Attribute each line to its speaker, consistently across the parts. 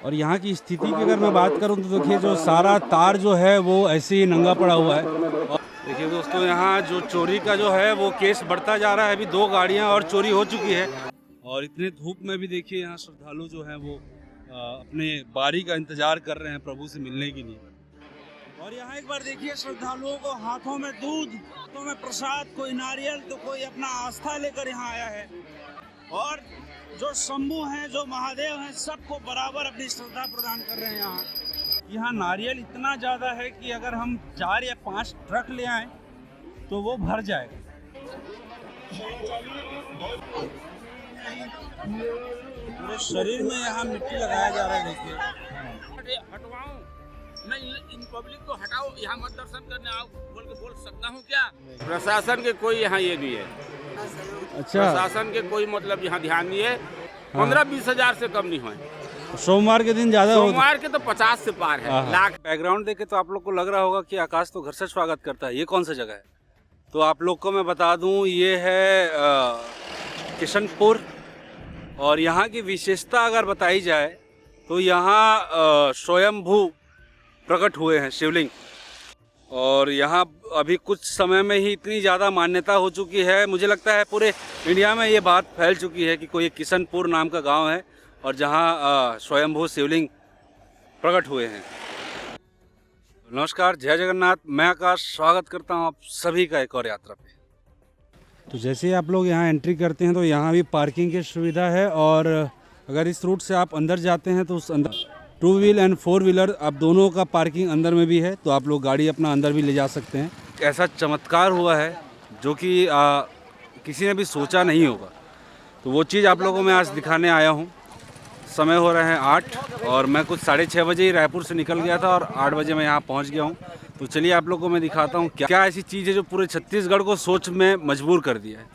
Speaker 1: और यहाँ की स्थिति की अगर मैं बात करूँ तो देखिए जो सारा तार जो है वो ऐसे ही नंगा पड़ा हुआ है। और देखिए दोस्तों यहाँ जो चोरी का जो है वो केस बढ़ता जा रहा है। अभी 2 गाड़ियाँ और चोरी हो चुकी है और इतने धूप में भी देखिए यहाँ श्रद्धालु जो हैं वो अपने बारी का इंतजार कर रहे हैं प्रभु से मिलने के लिए। और यहाँ एक बार देखिए श्रद्धालुओं को हाथों में दूध, हाथों में प्रसाद, कोई नारियल तो कोई अपना आस्था लेकर यहाँ आया है। और जो शंभू हैं, जो महादेव हैं, सबको बराबर अपनी श्रद्धा प्रदान कर रहे हैं। यहाँ नारियल इतना ज़्यादा है कि अगर हम 4 या 5 ट्रक ले आएं तो वो भर जाएगा। पूरे शरीर में यहाँ मिट्टी लगाया जा रहा है। देखिए
Speaker 2: हटवाऊं मैं इन पब्लिक को हटाओ, यहाँ मत दर्शन करने आओ बोल सकता हूँ क्या? प्रशासन के कोई यहाँ ये नहीं है।
Speaker 1: अच्छा,
Speaker 2: प्रशासन के कोई मतलब यहाँ ध्यान नहीं है। 15-20 हजार से कम नहीं हुए।
Speaker 1: सोमवार के दिन ज्यादा होता है।
Speaker 2: सोमवार के तो 50 से पार है। लाख
Speaker 1: बैकग्राउंड देखे तो आप लोग को लग रहा होगा कि आकाश तो घर से स्वागत करता है। ये कौन सा जगह है? तो आप लोग को मैं बता दूं, ये है किशनपुर। और यहाँ की विशेषता अगर बताई जाए तो यहाँ स्वयंभू प्रकट हुए हैं शिवलिंग। और यहाँ अभी कुछ समय में ही इतनी ज़्यादा मान्यता हो चुकी है, मुझे लगता है पूरे इंडिया में ये बात फैल चुकी है कि कोई किशनपुर नाम का गांव है और जहाँ स्वयंभू शिवलिंग प्रकट हुए हैं। नमस्कार, जय जगन्नाथ। मैं आकाश स्वागत करता हूँ आप सभी का एक और यात्रा पे। तो जैसे ही आप लोग यहाँ एंट्री करते हैं तो यहाँ भी पार्किंग की सुविधा है। और अगर इस रूट से आप अंदर जाते हैं तो उस अंदर 2 व्हील एंड 4 व्हीलर आप दोनों का पार्किंग अंदर में भी है, तो आप लोग गाड़ी अपना अंदर भी ले जा सकते हैं। ऐसा चमत्कार हुआ है जो कि किसी ने भी सोचा नहीं होगा, तो वो चीज़ आप लोगों को मैं आज दिखाने आया हूँ। समय हो रहे हैं 8 और मैं कुछ 6:30 बजे ही रायपुर से निकल गया था और 8 बजे मैं यहाँ पहुँच गया हूँ। तो चलिए आप लोगों को मैं दिखाता हूँ क्या ऐसी चीज़ है जो पूरे छत्तीसगढ़ को सोच में मजबूर कर दिया है।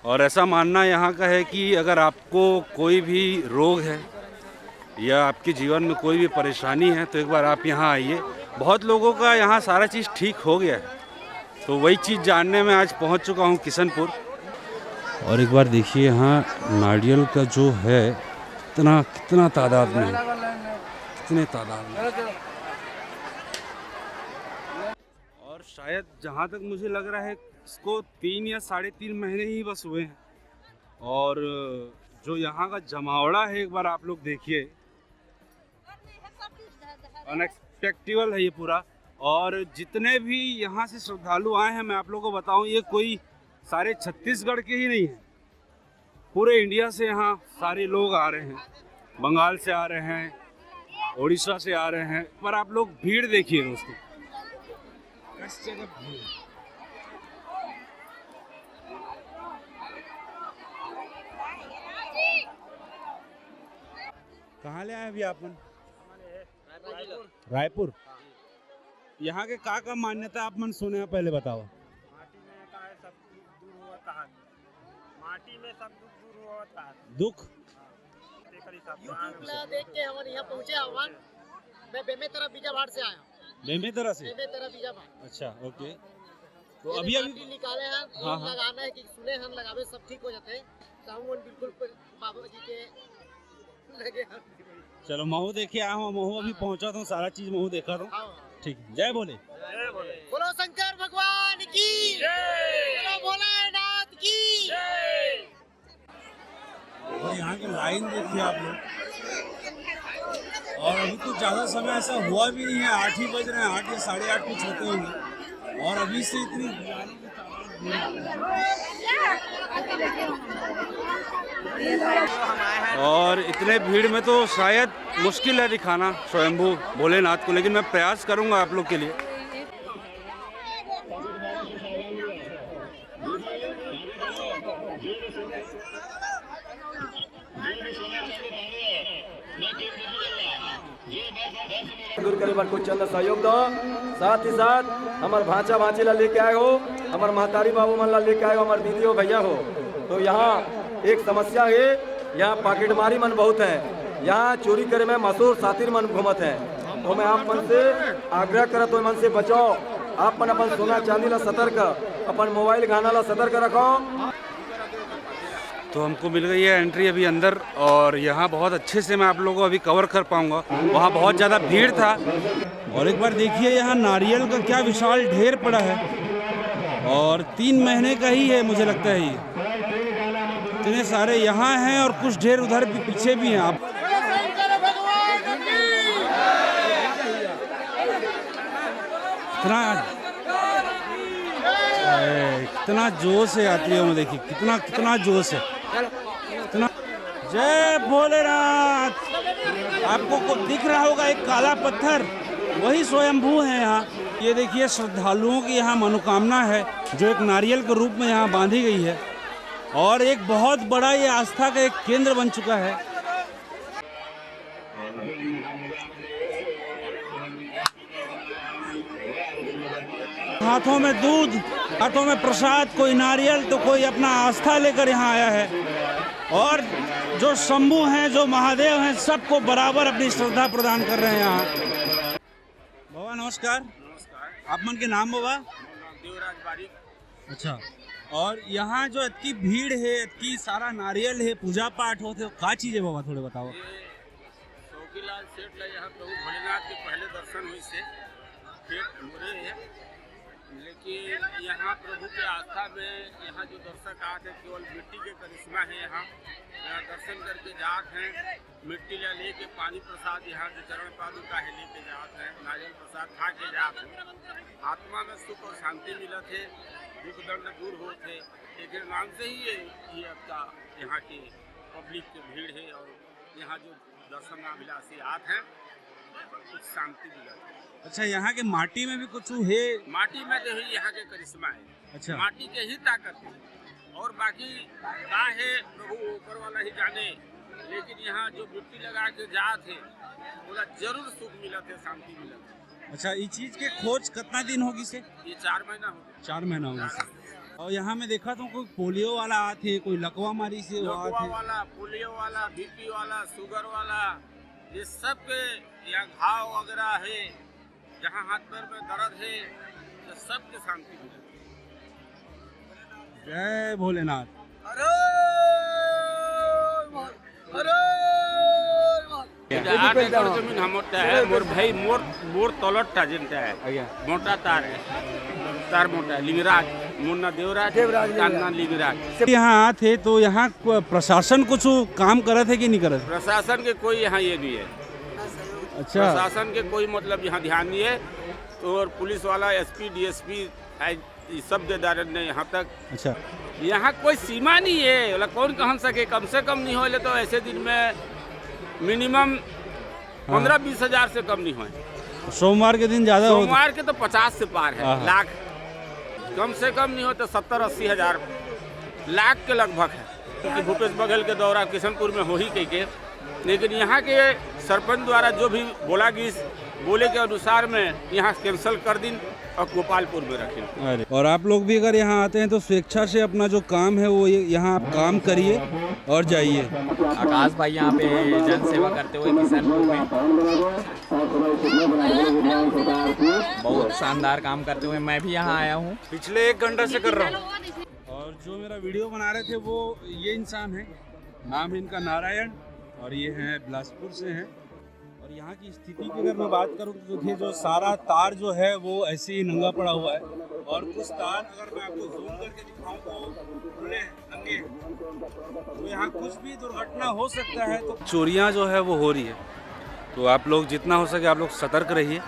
Speaker 1: और ऐसा मानना यहाँ का है कि अगर आपको कोई भी रोग है या आपके जीवन में कोई भी परेशानी है तो एक बार आप यहाँ आइए। बहुत लोगों का यहाँ सारा चीज़ ठीक हो गया है, तो वही चीज़ जानने में आज पहुँच चुका हूँ किशनपुर। और एक बार देखिए यहाँ नारियल का जो है कितना तादाद में है, कितने तादाद में। और शायद जहाँ तक मुझे लग रहा है इसको 3 या 3.5 महीने ही बस हुए हैं। और जो यहाँ का जमावड़ा है एक बार आप लोग देखिए, अनएक्सपेक्टेबल है ये पूरा। और जितने भी यहाँ से श्रद्धालु आए हैं, मैं आप लोगों को बताऊं, ये कोई सारे छत्तीसगढ़ के ही नहीं हैं, पूरे इंडिया से यहाँ सारे लोग आ रहे हैं। बंगाल से आ रहे हैं, उड़ीसा से आ रहे हैं। पर आप लोग भीड़ देखिए दोस्तों, किस जगह भीड़। कहाँ ले आए अभी आप? रायपुर। यहाँ के का मान्यता आप मन सुने हैं, पहले बताओ।
Speaker 3: माटी में का है सब दूर होता है। माटी में सब दूर होता है।
Speaker 1: दुख
Speaker 4: यूट्यूब देख के हम यहाँ पहुँचे हवन। मैं बेमेतरा बीजाभार से आया।
Speaker 1: बेमेतरा से?
Speaker 4: बेमेतरा बीजाभार।
Speaker 1: अच्छा, ओके। तो अभी
Speaker 4: निकाले हैं।
Speaker 1: हाँ।
Speaker 4: लगाना है कि सुने हम लगावे सब ठीक हो जाते हैं। सावन बिल्कुल बाबा जी के लगे हैं। चलो महू देखिए आया हूँ, महू अभी पहुँचा था, सारा चीज महू देखा था। ठीक, जय बोले। बोलो शंकर भगवान की जय, बोलो भोलेनाथ की जय।
Speaker 1: और यहाँ की लाइन देखिए आप लोग। और अभी कुछ ज़्यादा समय ऐसा हुआ भी नहीं है, 8 ही बज रहे हैं, 8 या 8:30 कुछ होते होंगे। और अभी से इतनी और इतने भीड़ में तो शायद मुश्किल है दिखाना स्वयंभू भोलेनाथ को, लेकिन मैं प्रयास करूंगा आप लोग के लिए।
Speaker 5: दूर करे बर कुछ चंद सहयोग दो। साथ ही साथ हमार भांचा भांची ला लेके आए हो, हमार महतारी बाबू मन ला लेके आए हो, हमार दीदी हो भैया हो। तो यहाँ एक समस्या है, यहाँ पॉकेटमारी मन बहुत है, यहाँ चोरी करे में मशहूर सातिर मन घूमत है। तो मैं आप मन से आग्रह करत हो, मन से बचाओ। आप मन अपन सोना चांदी ला सतर्क, अपन मोबाइल गाना ला सतर्क रखो।
Speaker 1: तो हमको मिल गई है एंट्री अभी अंदर, और यहाँ बहुत अच्छे से मैं आप लोगों को अभी कवर कर पाऊँगा। वहाँ बहुत ज़्यादा भीड़ था। और एक बार देखिए यहाँ नारियल का क्या विशाल ढेर पड़ा है, और 3 महीने का ही है मुझे लगता है ये। इतने सारे यहाँ हैं और कुछ ढेर उधर भी पीछे भी हैं। आप कितना जोश है यात्रियों में, देखिए कितना जोश है, कितना। जय भोलेनाथ। आपको दिख रहा होगा एक काला पत्थर, वही स्वयंभू है यहाँ। ये देखिए श्रद्धालुओं की यहाँ मनोकामना है जो एक नारियल के रूप में यहाँ बांधी गई है, और एक बहुत बड़ा ये आस्था का एक केंद्र बन चुका है। हाथों में दूध, हाथों में प्रसाद, कोई नारियल तो कोई अपना आस्था लेकर यहाँ आया है। और जो शंभू हैं, जो महादेव हैं, सबको बराबर अपनी श्रद्धा प्रदान कर रहे हैं यहाँ। बाबा नमस्कार। आप मन के नाम बाबा?
Speaker 2: देवराज बारिक।
Speaker 1: अच्छा, और यहाँ जो इतनी भीड़ है, इतनी सारा नारियल है, पूजा पाठ होते हो, क्या चीज़ है बाबा थोड़े बताओ।
Speaker 2: शौकीलाल सेठ ला यहाँ प्रभु भोलेनाथ के पहले दर्शन हुई से सेठ हो रहे हैं, लेकिन यहाँ प्रभु के आस्था में यहाँ जो दर्शक आते हैं केवल मिट्टी के करिश्मा है। यहाँ दर्शन करके जात हैं, मिट्टी ले लेके पानी प्रसाद यहाँ जो चरण पादुका है लेके जात हैं, नारियल प्रसाद खा के जात हैं। आत्मा में सुख और शांति मिलत है, दुख दंड दूर होते है। एक नाम से ही ये आपका यहाँ की पब्लिक की भीड़ है, और यहाँ जो दर्शनाभिलाषी आते हैं कुछ शांति मिलत है।
Speaker 1: अच्छा, यहाँ के माटी में भी कुछ है?
Speaker 2: माटी में तो ही यहाँ के करिश्मा है।
Speaker 1: अच्छा,
Speaker 2: माटी के ही ताकत है, और बाकी का है प्रभु ऊपर वाला ही जाने। लेकिन यहाँ जो मिट्टी लगा के जात है बोला जरूर सुख मिलत है, शांति मिलत है।
Speaker 1: अच्छा, ये चीज के खोज कितना दिन होगी से?
Speaker 2: ये 4 महीना हो गया।
Speaker 1: 4 महीना होगी से। और यहाँ में देखा तो कोई पोलियो वाला आते, कोई लकवा मारी से
Speaker 2: वाला, पोलियो वाला, बीपी वाला, शुगर वाला, ये सब के यहाँ घाव वगैरह है, जहाँ हाथ पैर में दर्द है, तो सबके शांति मिले।
Speaker 1: जय भोलेनाथ।
Speaker 2: आठ एकड़ जमीन हमोटा है। मोर भाई मोर तलट जिनता है, मोटा तार है, तार मोटा है। लिंगराज मुन्ना देवराज लिंगराज।
Speaker 1: यहाँ आते तो यहाँ प्रशासन कुछ काम करे थे कि नहीं करे?
Speaker 2: प्रशासन के कोई यहाँ ये नहीं है।
Speaker 1: अच्छा,
Speaker 2: प्रशासन के कोई मतलब यहाँ ध्यान नहीं है। तो और पुलिस वाला, एसपी, डीएसपी सब देदार ने यहाँ तक।
Speaker 1: अच्छा,
Speaker 2: यहाँ कोई सीमा नहीं है, बोला कौन कह सके। कम से कम नहीं हो तो ऐसे दिन में मिनिमम 15-20 हज़ार से कम नहीं हो।
Speaker 1: सोमवार के दिन ज्यादा हो?
Speaker 2: सोमवार के तो 50 से पार है, लाख। कम से कम नहीं हो तो 70-80 हज़ार, लाख के लगभग है। क्योंकि भूपेश बघेल के दौरा किशनपुर में हो ही कही के, लेकिन यहाँ के सरपंच द्वारा जो भी बोला गई बोले के अनुसार में यहाँ कैंसिल कर दिन और गोपालपुर में रखें।
Speaker 1: और आप लोग भी अगर यहाँ आते हैं तो स्वेच्छा से अपना जो काम है वो यहाँ आप काम करिए और जाइए।
Speaker 6: आकाश भाई यहाँ पे जन सेवा करते हुए किशनपुर में बहुत शानदार काम करते हुए मैं भी यहाँ आया हूँ।
Speaker 1: पिछले 1 घंटा से कर रहा हूँ। और जो मेरा वीडियो बना रहे थे वो ये इंसान है, नाम है इनका नारायण, और ये हैं बिलासपुर से हैं। और यहाँ की स्थिति की अगर मैं बात करूँ तो देखिए जो सारा तार जो है वो ऐसे ही नंगा पड़ा हुआ है, और कुछ तार अगर मैं आपको जूम करके दिखाऊँ तो खुले नंगे हैं। तो यहाँ कुछ भी दुर्घटना हो सकता है। तो चोरियाँ जो है वो हो रही है, तो आप लोग जितना हो सके आप लोग सतर्क रहिए।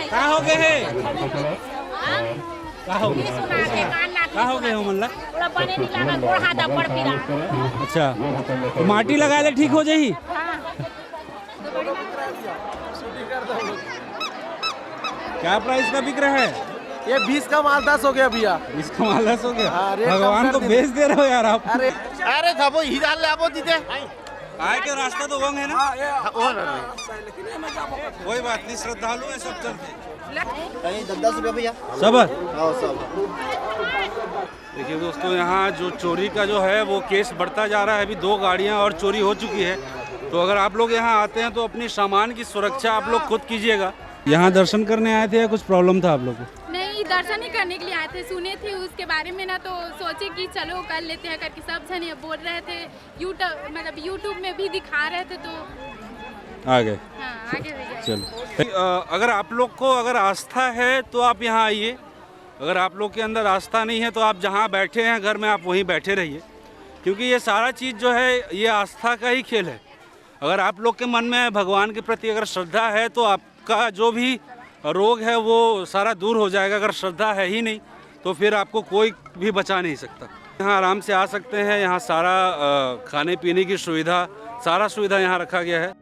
Speaker 1: कहाँ हो गए हैं? कहाँ हो गए हो मतलब? अच्छा, तो माटी लगा ले ठीक हो जाही। क्या प्राइस का बिक रहा है?
Speaker 7: ये 20 का माल 10 हो गया भैया।
Speaker 1: 20 का माल 10 हो गया?
Speaker 7: अरे
Speaker 1: भगवान को बेच दे रहे हो यार आप।
Speaker 7: अरे खाबो ही डाल ले आपो दीदे।
Speaker 1: आए के रास्ता तो वंग है ना? कोई बात नहीं, श्रद्धालु है, सब चलते।
Speaker 7: 10 रुपये भैया
Speaker 1: सब।
Speaker 7: सब
Speaker 1: देखिए दोस्तों, यहाँ जो चोरी का जो है वो केस बढ़ता जा रहा है। अभी 2 गाड़ियाँ और चोरी हो चुकी है। तो अगर आप लोग यहाँ आते हैं तो अपनी सामान की सुरक्षा आप लोग खुद कीजिएगा। यहाँ दर्शन करने आए थे या कुछ प्रॉब्लम था आप लोग को?
Speaker 8: नहीं, दर्शन ही करने के लिए आए थे, सुने थे उसके बारे में ना, तो सोचे कि चलो कर लेते हैं करके सब जन ये बोल रहे थे, यूट्यूब में भी दिखा रहे थे, तो
Speaker 1: आ गए।
Speaker 8: हाँ आगे भी गए।
Speaker 1: चलो अगर आप लोग को अगर आस्था है तो आप यहाँ आइए, अगर आप लोग के अंदर आस्था नहीं है तो आप जहाँ बैठे हैं घर में आप वहीं बैठे रहिए, क्योंकि ये सारा चीज़ जो है ये आस्था का ही खेल है। अगर आप लोग के मन में भगवान के प्रति अगर श्रद्धा है तो आपका जो भी रोग है वो सारा दूर हो जाएगा। अगर श्रद्धा है ही नहीं तो फिर आपको कोई भी बचा नहीं सकता। यहाँ आराम से आ सकते हैं, यहाँ सारा खाने पीने की सुविधा, सारा सुविधा यहाँ रखा गया है।